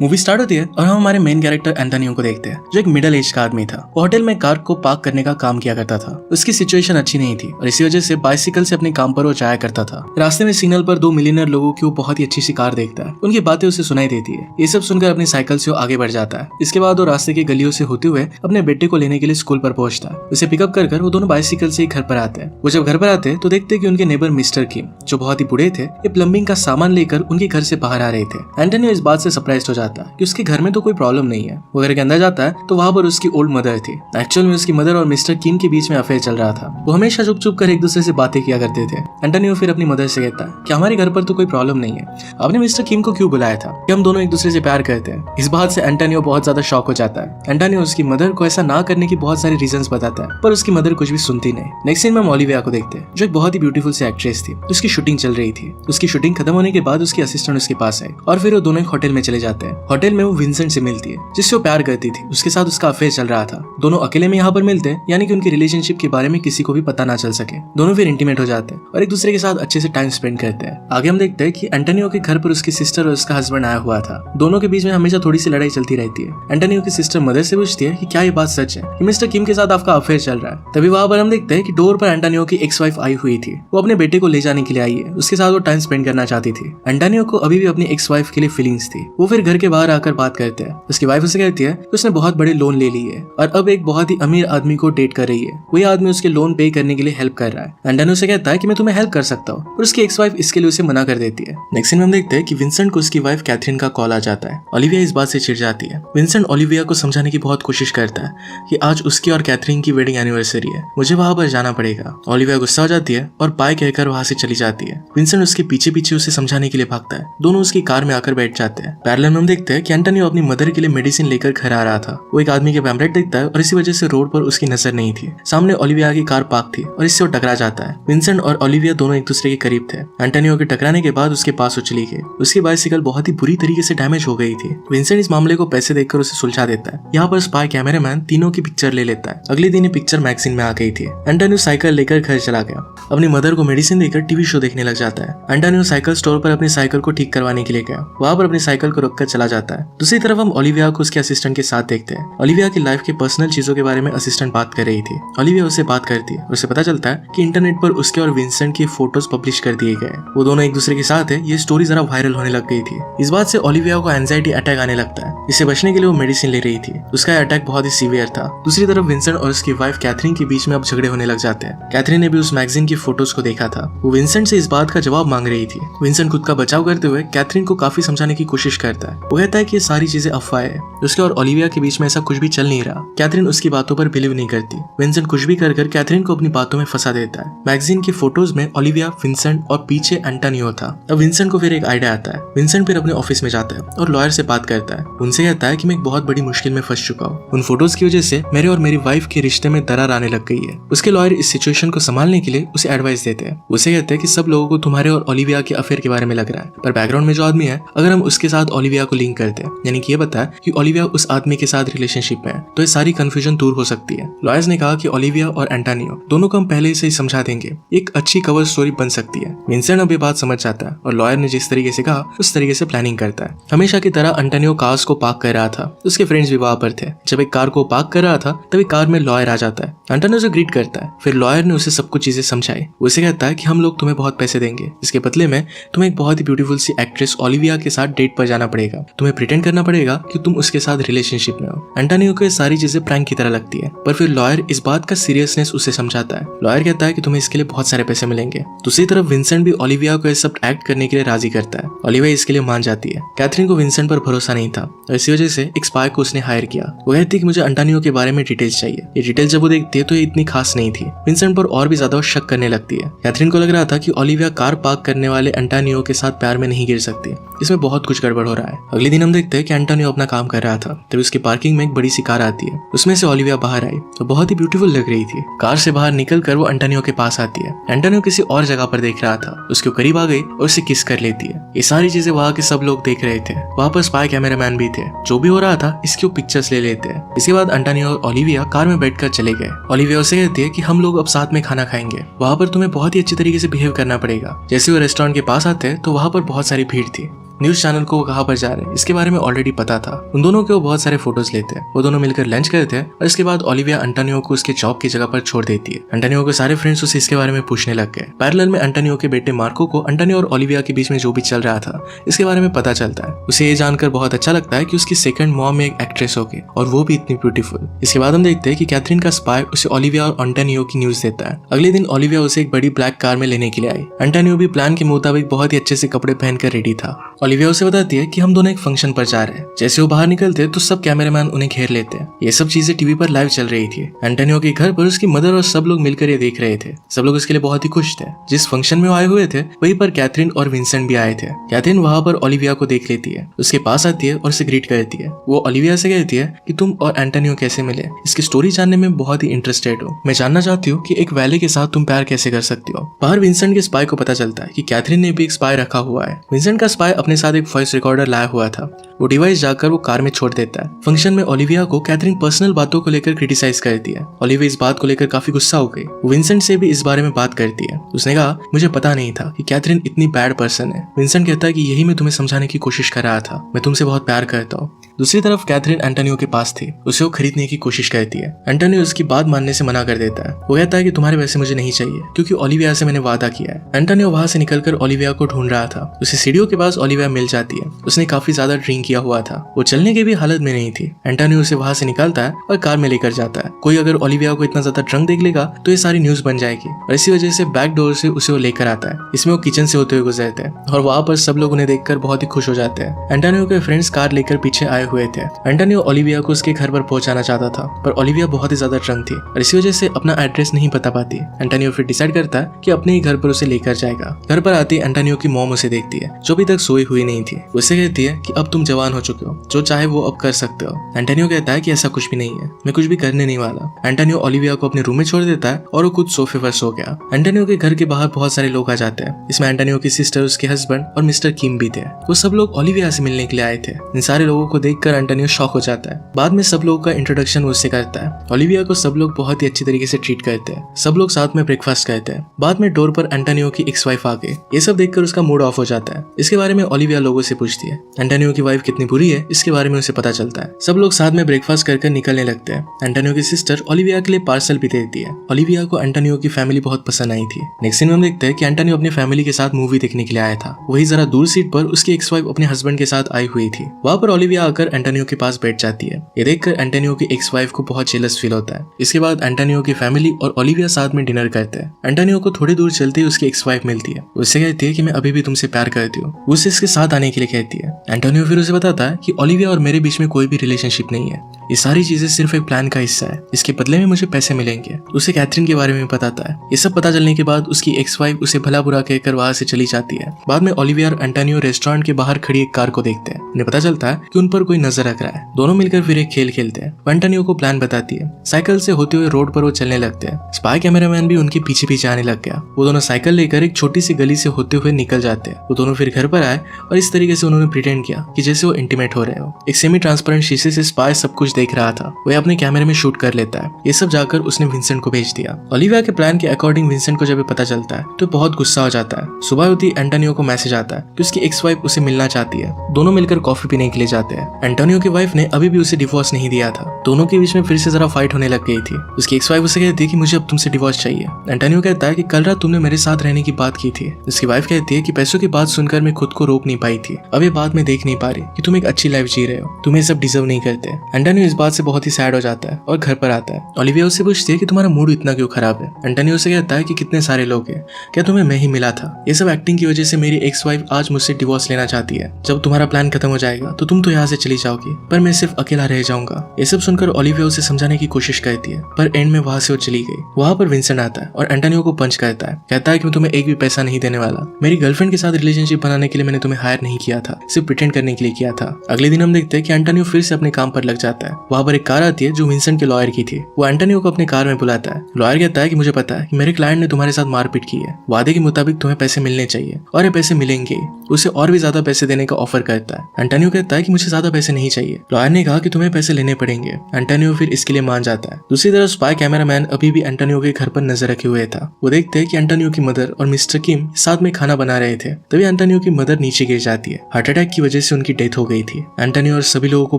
Movie start होती है और हम हमारे मेन कैरेक्टर एंटोनियो को देखते हैं, जो एक मिडिल एज का आदमी था। वो होटल में कार को पार्क करने का काम किया करता था। उसकी सिचुएशन अच्छी नहीं थी और इसी वजह से बाइसिकल से अपने काम पर वो जाया करता था। रास्ते में सिग्नल पर 2 मिलियनर लोगों की वो बहुत ही अच्छी सी कार देखता है। उनकी बातें उसे सुनाई देती है। ये सब सुनकर अपनी साइकिल से वो आगे बढ़ जाता है। इसके बाद वो रास्ते की गलियों से होते हुए अपने बेटे को लेने के लिए स्कूल पर पहुंचता है। उसे पिकअप कर वो दोनों बाइसिकल से घर पर आते हैं। वो जब घर पर आते हैं तो देखते हैं कि उनके नेबर मिस्टर किम, जो बहुत ही बूढ़े थे, ये प्लम्बिंग का सामान लेकर उनके घर से बाहर आ रहे थे। एंटोनियो इस बात से सरप्राइज हो जाता है कि उसके घर में तो कोई प्रॉब्लम नहीं है। वो घर के अंदर जाता है तो वहाँ पर उसकी ओल्ड मदर थी। एक्चुअल में उसकी मदर और मिस्टर किम के बीच में अफेयर चल रहा था। वो हमेशा चुप चुप कर एक दूसरे से बातें किया करते थे। एंटोनियो फिर अपनी मदर से कहता है कि हमारे घर पर तो कोई प्रॉब्लम नहीं है, आपने मिस्टर किम को क्यों बुलाया था, कि हम दोनों एक दूसरे से प्यार करते हैं। इस बात से एंटोनियो बहुत ज्यादा शॉक हो जाता है। एंटोनियो उसकी मदर को ऐसा ना करने की बहुत सारे रीजंस बताता है, पर उसकी मदर कुछ भी सुनती नहीं। नेक्स्ट सीन में हम ओलिविया को देखते हैं, जो एक बहुत ही ब्यूटीफुल सी एक्ट्रेस थी। उसकी शूटिंग चल रही थी। उसकी शूटिंग खत्म होने के बाद उसकी असिस्टेंट उसके पास आई और फिर वो दोनों एक होटल में चले जाते हैं। होटल में वो विंसेंट से मिलती है, जिससे वो प्यार करती थी। उसके साथ उसका अफेयर चल रहा था। दोनों अकेले में यहाँ पर मिलते हैं, यानी कि उनकी रिलेशनशिप के बारे में किसी को भी पता ना चल सके। दोनों फिर इंटीमेट हो जाते हैं और एक दूसरे के साथ अच्छे से टाइम स्पेंड करते हैं। आगे हम देखते हैं कि एंटोनियो के घर पर उसकी सिस्टर और उसका हस्बैंड आया हुआ था। दोनों के बीच में हमेशा थोड़ी सी लड़ाई चलती रहती है। एंटोनियो की सिस्टर मदर से पूछती है कि क्या ये बात सच है कि मिस्टर किम के साथ आपका अफेयर चल रहा है। तभी वहां पर हम देखते हैं कि डोर पर एंटोनियो की एक्स वाइफ आई हुई थी। वो अपने बेटे को ले जाने के लिए आई है। उसके साथ वो टाइम स्पेंड करना चाहती थी। एंटोनियो को अभी भी अपनी एक्स वाइफ के लिए फीलिंग्स थी। वो फिर घर के बाहर आकर बात करते हैं। उसकी वाइफ उसे कहती है कि उसने बहुत बड़े लोन ले ली है और अब एक बहुत ही अमीर आदमी को डेट कर रही है। वही आदमी उसके लोन पे करने के लिए हेल्प कर रहा है। एंटोनियो से कहता है कि मैं तुम्हें हेल्प कर सकता हूँ, और उसकी एक्स वाइफ इसके लिए उसे मना कर देती है। नेक्स्ट सीन में हम देखते हैं कि विंसेंट को उसकी वाइफ कैथरीन का कॉल आ जाता है। ओलिविया इस बात से चिढ़ जाती है। विंसेंट ओलिविया को समझाने की बहुत कोशिश करता है कि आज उसकी और कैथरीन की वेडिंग एनिवर्सरी है, मुझे वहां पर जाना पड़ेगा। ओलिविया गुस्सा हो जाती है और बाय कहकर वहां से चली जाती है। विंसेंट उसके पीछे पीछे उसे समझाने के लिए भागता है। दोनों उसकी कार में आकर बैठ जाते हैं। पैरेलल में हम देखते हैं कि एंटोनियो अपनी मदर के लिए मेडिसिन लेकर घर आ रहा था। वो एक आदमी के पैम्पलेट देखता है और इसी वजह से रोड पर उसकी नजर नहीं थी। सामने ओलिविया की कार पार्क थी और इससे वो टकरा जाता है। विंसेंट और ओलिविया दोनों एक दूसरे के करीब थे। एंटोनियो के टकराने के बाद उसके पास वो चली गई। उसकी बाइसिकल बहुत ही बुरी तरीके से डैमेज हो गई थी। विंसेंट इस मामले को पैसे देकर उसे सुलझा देता है। यहाँ पर स्पाई कैमरामैन तीनों की पिक्चर ले लेता है। अगले दिन पिक्चर मैगजीन में आ गई थी। एंटोनियो साइकिल लेकर घर चला गया। अपनी मदर को मेडिसिन देकर टीवी शो देखने लग जाता है। एंटोनियो साइकिल स्टोर पर अपनी साइकिल को ठीक करवाने के लिए गया। वहाँ पर अपनी साइकिल को रोककर चला जाता है। दूसरी तरफ हम ओलिविया को उसके असिस्टेंट के साथ देखते हैं। ओलिविया की लाइफ के पर्सनल चीजों के बारे में असिस्टेंट बात कर रही थी। ओलिविया उससे बात करती है और उसे पता चलता है कि इंटरनेट पर उसके और विंसेंट की फोटोज पब्लिश कर दिए गए। वो दोनों एक दूसरे के साथ है। ये स्टोरी जरा वायरल होने लग गई थी। इस बात से ओलिविया को एंजाइटी अटैक आने लगता है। इससे बचने के लिए वो मेडिसिन ले रही थी। उसका अटैक बहुत ही सीवियर था। दूसरी तरफ विंसेंट और उसकी वाइफ कैथरीन के बीच में अब झगड़े होने लग जाते हैं। कैथरीन ने भी उस मैगजीन की फोटोज को देखा था। वो विंसेंट से इस बात का जवाब मांग रही थी। विंसेंट खुद का बचाव करते हुए कैथरीन को काफी समझाने की कोशिश करता है। वो कहता है कि ये सारी चीजें अफवाह है। उसके और ओलिविया के बीच में ऐसा कुछ भी चल नहीं रहा। कैथरीन उसकी बातों पर बिलीव नहीं करती। विंसेंट कुछ भी कर कैथरीन को अपनी बातों में फंसा देता है। मैगजीन की फोटोज में ओलिविया, विंसेंट और पीछे एंटोनियो था। अब विंसेंट को फिर एक आइडिया आता है। विंसेंट फिर अपने ऑफिस में जाता है और लॉयर से बात करता है। उनसे कहता है कि मैं एक बहुत बड़ी मुश्किल में फंस चुका हूँ। उन फोटोज की वजह से मेरे और मेरी वाइफ के रिश्ते में दरार आने लग गई है। उसके लॉयर इस सिचुएशन को संभालने के लिए उसे एडवाइस देते हैं। उसे कहते हैं कि सब लोगों को तुम्हारे और ओलिविया के अफेयर के बारे में लग रहा है, पर बैकग्राउंड में जो आदमी है, अगर हम उसके साथ ओलिविया को लिंक करते हैं, यानी कि ये बताया कि ओलिविया उस आदमी के साथ रिलेशनशिप में है, तो ये सारी कंफ्यूजन दूर हो सकती है। लॉयर्स ने कहा कि ओलिविया और एंटोनियो दोनों को हम पहले से ही समझा देंगे। एक अच्छी कवर स्टोरी बन सकती है। विंसेंट अब ये बात समझ जाता है और लॉयर ने जिस तरीके से कहा उस तरीके से प्लानिंग करता है। हमेशा की तरह एंटोनियो कार्स को पार्क कर रहा था। उसके फ्रेंड्स भी वहां पर थे। जब एक कार को पार्क कर रहा था तभी कार में लॉयर आ जाता है। एंटोनियो से ग्रीट करता है। फिर लॉयर ने उसे सब कुछ चीजें समझाई। उसे कहता है कि हम लोग तुम्हें बहुत पैसे देंगे, इसके बदले में तुम्हें एक बहुत ही ब्यूटीफुल सी एक्ट्रेस ओलिविया के साथ डेट पर जाना पड़ेगा। तुम्हें प्रिटेंड करना पड़ेगा कि तुम उसके साथ रिलेशनशिप में हो। एंटोनियो को ये सारी चीजें प्रैंक की तरह लगती है, पर फिर लॉयर इस बात का सीरियसनेस उसे समझाता है। लॉयर कहता है कि तुम्हें इसके लिए बहुत सारे पैसे मिलेंगे। दूसरी तरफ विंसेंट भी ओलिविया को ये सब एक्ट करने के लिए राजी करता है। ओलिविया इसके लिए मान जाती है। कैथरीन को विंसेंट पर भरोसा नहीं था और इसी वजह से एक स्पाई को उसने हायर किया। वो कहती है कि मुझे एंटोनियो के बारे में डिटेल्स चाहिए। ये डिटेल जब वो देखती है तो ये इतनी खास नहीं थी। विंसेंट पर और भी ज्यादा शक करने लगती है। कैथरीन को लग रहा था कि ओलिविया कार पार्क करने वाले एंटोनियो के साथ प्यार में नहीं गिर सकती। इसमें बहुत कुछ गड़बड़ हो रहा है। अगले दिन हम देखते हैं कि एंटोनियो अपना काम कर रहा था, तभी उसकी पार्किंग में एक बड़ी सी कार आती है। उसमें से ओलिविया बाहर आई तो बहुत ही ब्यूटीफुल लग रही थी। कार से बाहर निकलकर वो एंटोनियो के पास आती है। एंटोनियो किसी और जगह पर देख रहा था। उसके करीब आ गई और उसे किस कर लेती है। ये सारी चीजें वहाँ के सब लोग देख रहे थे। वहाँ पर स्पाई कैमरामैन भी थे। जो भी हो रहा था इसके पिक्चर्स ले लेते हैं। इसके बाद एंटोनियो और ओलिविया कार में बैठकर चले गए। ओलिविया उसे कहती है कि हम लोग अब साथ में खाना खाएंगे। वहाँ पर तुम्हें बहुत ही अच्छी तरीके से बिहेव करना पड़ेगा। जैसे वो रेस्टोरेंट के पास आते हैं तो वहाँ पर बहुत सारी भीड़ थी। न्यूज चैनल को वो कहाँ पर जा रहे हैं इसके बारे में ऑलरेडी पता था। उन दोनों के वो बहुत सारे फोटोज लेते हैं। वो दोनों मिलकर लंच करते हैं और इसके बाद ओलिविया एंटोनियो को उसके जॉब की जगह पर छोड़ देती है। एंटोनियो के सारे फ्रेंड्स उसे इसके बारे में पूछने लग गए। पैरेलल में एंटोनियो के बेटे मार्को को एंटोनियो और ओलिविया के बीच में जो भी चल रहा था इसके बारे में पता चलता है। उसे ये जानकर बहुत अच्छा लगता है कि उसकी सेकंड मॉम में एक एक्ट्रेस होगी और वो भी इतनी ब्यूटीफुल। इसके बाद हम देखते हैं कि कैथरीन का स्पाई उसे ओलिविया और एंटोनियो की न्यूज देता है। अगले दिन ओलिविया उसे एक बड़ी ब्लैक कार में लेने के लिए आई। एंटोनियो भी प्लान के मुताबिक बहुत ही अच्छे से कपड़े पहनकर रेडी था। ओलिविया उसे बताती है कि हम दोनों एक फंक्शन पर जा रहे हैं। जैसे वो बाहर निकलते तो सब कैमरामैन उन्हें घेर लेते हैं। ये सब चीजें टीवी पर लाइव चल रही थी। एंटोनियो के घर पर उसकी मदर और सब लोग मिलकर ये देख रहे थे। सब लोग उसके लिए बहुत ही खुश थे। जिस फंक्शन में वो आए हुए थे वहीं पर कैथरीन और विंसेंट भी आए थे। कैथरीन वहां पर ओलिविया को देख लेती है, उसके पास आती है और उसे ग्रीट करती है। वो ओलिविया से कहती है कि तुम और एंटोनियो कैसे मिले, इसकी स्टोरी जानने में बहुत ही इंटरेस्टेड हूँ। मैं जानना चाहती हूँ कि एक वैले के साथ तुम प्यार कैसे कर सकती हो। बाहर विंसेंट के स्पाई को पता चलता है कि कैथरीन ने भी एक स्पाई रखा हुआ है। विंसेंट का स्पाई अपने साथ एक वॉइस रिकॉर्डर लाया हुआ था। वो डिवाइस जाकर वो कार में छोड़ देता है। फंक्शन में ओलिविया को कैथरीन पर्सनल बातों को लेकर क्रिटिसाइज करती है। ओलिविया इस बात को लेकर काफी गुस्सा हो गई। विंसेंट से भी इस बारे में बात करती है। उसने कहा मुझे पता नहीं था कि कैथरीन इतनी बैड पर्सन है। विंसेंट कहता है कि यही मैं तुम्हें समझाने की कोशिश कर रहा था, मैं तुमसे बहुत प्यार करता हूँ। दूसरी तरफ कैथरीन एंटोनियो के पास थी। उसे वो खरीदने की कोशिश करती है। एंटोनियो उसकी बात मानने से मना कर देता है। वो कहता है कि तुम्हारे पैसे मुझे नहीं चाहिए क्योंकि ओलिविया से मैंने वादा किया है। एंटोनियो वहां से निकलकर ओलिविया को ढूंढ रहा था। उसे सीढ़ियों के पास ओलिविया मिल जाती है। उसने काफी ज्यादा ड्रिंक किया हुआ था। वो चलने की भी हालत में नहीं थी। एंटोनियो उसे वहां से निकालता है और कार में लेकर जाता है। कोई अगर ओलिविया को इतना ज्यादा ड्रंक देख लेगा तो ये सारी न्यूज बन जाएगी और इसी वजह से बैक डोर से उसे वो लेकर आता है। इसमें वो किचन से होते हुए गुजरते हैं और वहां पर सब लोग उन्हें देखकर बहुत ही खुश हो जाते हैं। एंटोनियो के फ्रेंड्स कार लेकर पीछे आए हुए थे। एंटोनियो ओलिविया को उसके घर पर पहुंचाना चाहता था पर ओलिविया बहुत ही ज्यादा ड्रंक थी और इसी वजह से अपना एड्रेस नहीं बता पाती। एंटोनियो फिर डिसाइड करता है कि अपने ही घर पर उसे लेकर जाएगा। घर पर आती एंटोनियो की मॉम उसे देखती है जो अभी तक सोई हुई नहीं थी। उसे कहती है कि अब तुम जवान हो चुके हो, जो चाहे वो अब कर सकते हो। एंटोनियो कहता है कि ऐसा कुछ भी नहीं है, मैं कुछ भी करने नहीं वाला। एंटोनियो ओलिविया को अपने रूम में छोड़ देता है और वो खुद सोफे पर सो गया। एंटोनियो के घर के बाहर बहुत सारे लोग आ जाते हैं। इसमें एंटोनियो की सिस्टर, उसके हस्बैंड और मिस्टर किम भी थे। वो सब लोग ओलिविया से मिलने के लिए आए थे। इन सारे लोगों को देखकर एंटोनियो शॉक हो जाता है। बाद में सब लोगों का इंट्रोडक्शन उससे करता है। ओलिविया को सब लोग बहुत ही अच्छी तरीके से ट्रीट करते हैं। सब लोग साथ में ब्रेकफास्ट करते हैं। बाद में डोर पर एंटोनियो की एक्स वाइफ आ गई। ये सब देखकर उसका मूड ऑफ हो जाता है। इसके बारे में ओलिविया लोगों से पूछती है। एंटोनियो की वाइफ कितनी बुरी है इसके बारे में उसे पता चलता है। सब लोग साथ में ब्रेकफास्ट कर निकलने लगते हैं। एंटोनियो की सिस्टर ओलिविया के लिए पार्सल भी देती है। ओलिविया को एंटोनियो की फैमिली बहुत पसंद आई थी। नेक्स्ट सीन में हम देखते हैं कि एंटोनियो अपनी फैमिली के साथ मूवी देखने के लिए आया था। वही जरा दूर सीट पर उसकी एक्स वाइफ अपने हस्बैंड के साथ आई हुई थी। वहां पर ओलिविया आकर एंटोनियो के पास बैठ जाती है। ये देखकर एंटोनियो की एक्स वाइफ को बहुत जेलस फील होता है। इसके बाद एंटोनियो की फैमिली और ओलिविया साथ में डिनर करते हैं। एंटोनियो को थोड़ी दूर चलते ही उसकी एक्स वाइफ मिलती है। उससे कहती है कि मैं अभी भी तुमसे प्यार करती हूँ। उसे इसके साथ आने के लिए कहती है। एंटोनियो फिर उसे बताता है कि ओलिविया और मेरे बीच में कोई भी रिलेशनशिप नहीं है। ये सारी चीजें सिर्फ एक प्लान का हिस्सा है। इसके बदले में मुझे पैसे मिलेंगे। उसे कैथरीन के बारे में बताता है। ये सब पता चलने के बाद उसकी एक्स वाइफ उसे भला बुरा कहकर वहां से चली जाती है। बाद में ओलिविया और एंटोनियो रेस्टोरेंट के बाहर खड़ी एक कार को देखते हैं। उन्हें पता चलता है कि उन पर कोई नजर रख रहा है। दोनों मिलकर फिर एक खेल खेलते हैं। एंटोनियो को प्लान बताती है। साइकिल से होते हुए रोड पर वो चलने लगते हैं। स्पाई कैमरामैन भी उनके पीछे पीछे आने लग गया। वो दोनों साइकिल लेकर एक छोटी सी गली से होते हुए निकल जाते हैं। वो दोनों फिर घर पर आए और इस तरीके से उन्होंने प्रिटेंड किया कि जैसे वो इंटीमेट हो रहे हो। एक सेमी ट्रांसपेरेंट शीशे से स्पाई सब कुछ देख रहा था। वो अपने कैमरे में शूट कर लेता है। ये सब जाकर उसने विंसेंट को भेज दिया। ओलिविया के प्लान के अकॉर्डिंग विंसेंट को जब पता चलता है तो बहुत गुस्सा हो जाता है। सुबह होती एंटोनियो को मैसेज आता है कि उसकी एक्स वाइफ उसे मिलना चाहती है। दोनों मिलकर कॉफी पीने के लिए जाते हैं। एंटोनियो की वाइफ ने अभी भी उसे डिवोर्स नहीं दिया था। दोनों के बीच में फिर से जरा फाइट होने लग गई थी। उसकी एक्स वाइफ उसे कहती है कि मुझे अब तुमसे डिवोर्स चाहिए। एंटोनियो कहता है कि कल रात तुमने मेरे साथ रहने की बात की थी। उसकी वाइफ कहती है कि पैसों की बात सुनकर मैं खुद को रोक नहीं पाई थी। अब ये बात मैं देख नहीं पा रही कि तुम एक अच्छी लाइफ जी रहे हो। तुम्हें सब डिजर्व नहीं करते। एंटोनियो इस बात से बहुत ही सैड हो जाता है और घर पर आता है। ओलिविया उससे पूछती है कि तुम्हारा मूड इतना क्यों खराब है। एंटोनियो से कहता है कि कितने सारे लोग हैं, क्या तुम्हें मैं ही मिला था। ये सब एक्टिंग की वजह से मेरी एक्स वाइफ आज मुझसे डिवोर्स लेना चाहती है। जब तुम्हारा प्लान खत्म हो जाएगा तो तुम तो यहाँ से चली जाओगी, पर मैं सिर्फ अकेला रह जाऊंगा। ये सब सुनकर ओलिविया उसे समझाने की कोशिश करती है पर एंड में वहां से वो चली गई। वहां पर विंसेंट आता है और एंटोनियो को पंच करता है। कहता है कि मैं तुम्हें एक भी पैसा नहीं देने वाला। मेरी गर्लफ्रेंड के साथ रिलेशनशिप बनाने के लिए मैंने तुम्हें हायर नहीं किया था, सिर्फ प्रिटेंड करने के लिए किया था। अगले दिन हम देखते हैं कि एंटोनियो फिर से अपने काम पर लग जाता है। वहां पर एक कार आती है जो विंसेंट के लॉयर की थी। वो एंटोनियो को अपने कार में बुलाता है। लॉयर कहता है कि मुझे पता है कि मेरे क्लाइंट ने तुम्हारे साथ मारपीट की है। वादे के मुताबिक तुम्हें पैसे मिलने चाहिए और ये पैसे मिलेंगे। उसे और भी ज्यादा पैसे देने का ऑफर करता है। एंटोनियो कहता है कि मुझे ज्यादा पैसे नहीं चाहिए। लॉयर ने कहा कि तुम्हें पैसे लेने पड़ेंगे। एंटोनियो फिर इसके लिए मान जाता है। दूसरी तरफ स्पाई कैमरामैन अभी भी एंटोनियो के घर पर नजर रखे हुए था। वो देखते हैं कि एंटोनियो की मदर और मिस्टर किम साथ में खाना बना रहे थे। तभी एंटोनियो की मदर नीचे गिर जाती है। हार्ट अटैक की वजह से उनकी डेथ हो गई थी। एंटोनियो और सभी लोगों को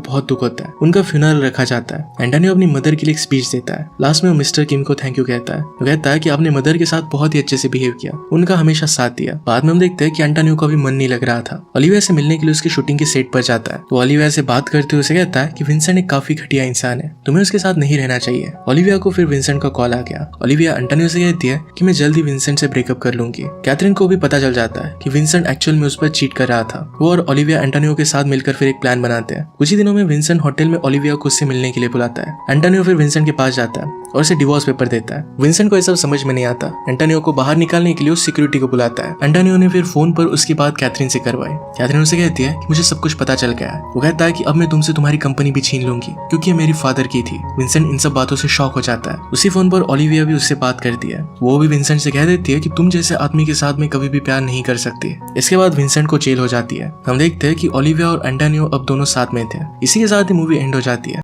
बहुत दुख होता है। उनका फ्यूनरल रखा जाता है। एंटोनियो अपनी मदर के लिए एक स्पीच देता है। लास्ट में वो मिस्टर किम को थैंक यू कहता है। वो कहता है कि आपने मदर के साथ बहुत ही अच्छे से बिहेव किया, उनका हमेशा साथ दिया। बाद में हम देखते हैं कि एंटोनियो को अभी मन नहीं लग रहा था। ओलिविया से मिलने के लिए उसकी शूटिंग के सेट पर जाता है। तो ओलिविया से बात करते हुए उसे कहता है कि विंसेंट एक काफी घटिया इंसान है, तुम्हें उसके साथ नहीं रहना चाहिए। ओलिविया को फिर विंसेंट का कॉल आ गया। ओलिविया एंटोनियो से कहती है कि मैं जल्दी विंसेंट से ब्रेकअप कर लूंगी। कैथरीन को भी पता चल जाता है कि विंसेंट एक्चुअल में उस पर चीट कर रहा था। वो और ओलिविया एंटोनियो के साथ मिलकर फिर एक प्लान बनाते हैं। कुछ ही दिनों में विंसेंट होटल में ओलिविया को उससे मिलने के लिए बुलाता है। एंटोनियो फिर विंसेंट के पास जाता है और उसे डिवोर्स पेपर देता है। विंसेंट को ये सब समझ में नहीं आता। एंटोनियो को बाहर निकालने के लिए उस सिक्योरिटी को बुलाता है। एंटोनियो ने फिर फोन पर उसकी बात कैथरीन से करवाई। कैथरीन उसे कहती है कि मुझे सब कुछ पता चल गया है। वो कहता है कि अब मैं तुमसे तुम्हारी कंपनी भी छीन लूंगी क्योंकि ये मेरी फादर की थी। विंसेंट इन सब बातों से शॉक हो जाता है। उसी फोन पर ओलिविया भी उससे बात करती है। वो भी विंसेंट से कह देती है कि तुम जैसे आदमी के साथ में कभी भी प्यार नहीं कर सकती। इसके बाद विंसेंट को जेल हो जाती है। हम देखते हैं कि ओलिविया और एंटोनियो अब दोनों साथ में थे। इसी के साथ ही मूवी एंड हो जाती है।